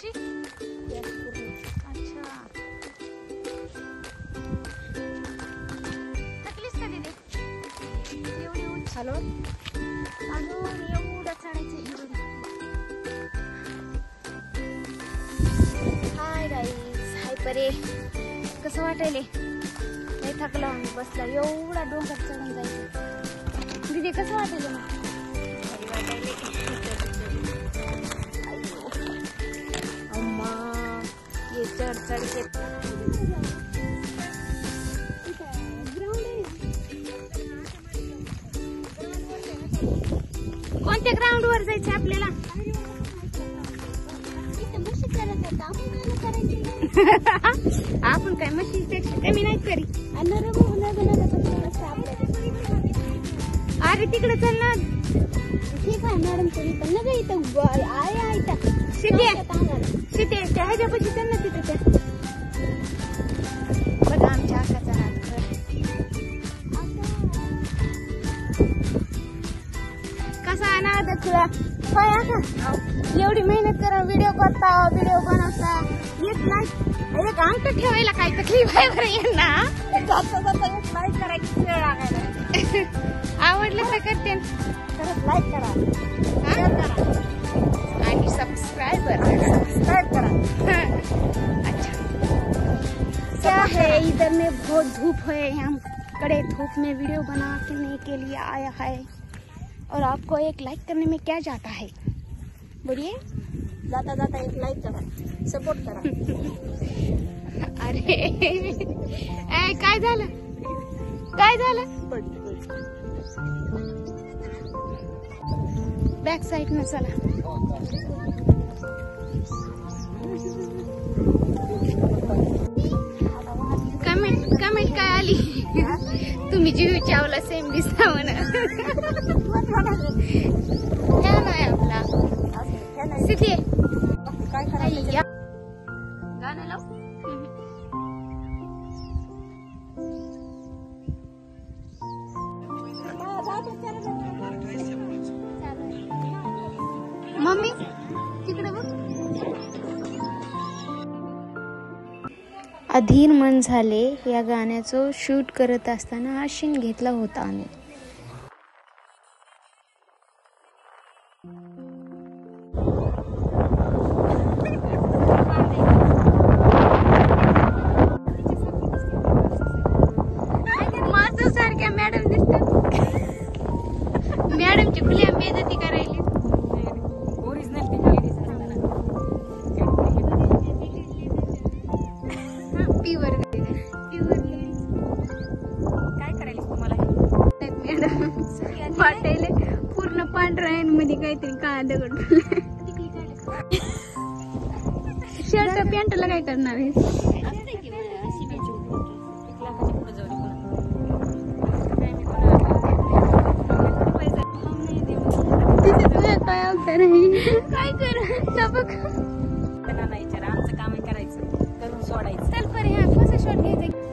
अशी अच्छा थकलीस का दीदी एवढी उंच हॅलो अजून एवढं चढायचं हाय गाईस हाय परे कसं वाटायले नाही थकलं आम्ही बसला एवढा डोंगर चढून जायचं दीदी कसं वाटायलं मग भारी वाटायले अम्मा ये चढ चढ के कोणत्या ग्राउंड वर जायचं आपल्याला आपण काय मशीनपेक्षा कमी नाही करी अरे तिकडे चल ना ठीक आहे मॅडम तुम्ही पण ना इथं शिटे त्या ह्याच्यापाशी चल ना तिथे त्या बघा आमच्या आकाचा हात कसा ना तुला काय आता एवढी मेहनत करा व्हिडिओ करता व्हिडिओ बनवता येत नाही एक अंक ठेवायला काय तकलीफ आहे बरं यांना लाईक करायची वेळ लागायला आवडलं तर करते लाईक करा आणि सबस्क्राईब करा अच्छा क्या है इधर में बहुत धूप है यहाँ कड़े धूप में वीडियो बनाने के लिए आया है और आपको एक लाइक करने में क्या जाता है बोलिए जाता जाता एक लाईक करा सपोर्ट करा अरे काय झालं काय झालं बॅक साइड न चला कमेंट काय आली तुम्ही जीव चावला सेम दिसता म्हणा नाही आपला सिद्धी काय करायचं गाणं लाव मम्मी तिकडे बघ अधीर मन झाले या गाण्याचं शूट करत असताना आशीन घेतला होता आम्ही मास्तर सारख्या मॅडम दिसतात मॅडमची खुल्या बेइज्जती करायली वाटायले पूर्ण पांढरा आहे मध्ये काहीतरी काळा दगड शर्ट पॅन्टला काय करणार आहे काय कर सबक आमचं काम करायचं करून सोडायचं चल पर ह्या कसं शॉट घ्यायचं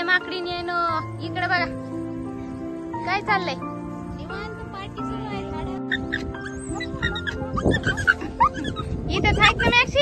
माकडीने येणं इकडे बघा काय चाललंय इथंच आहेत ना मॅक्सी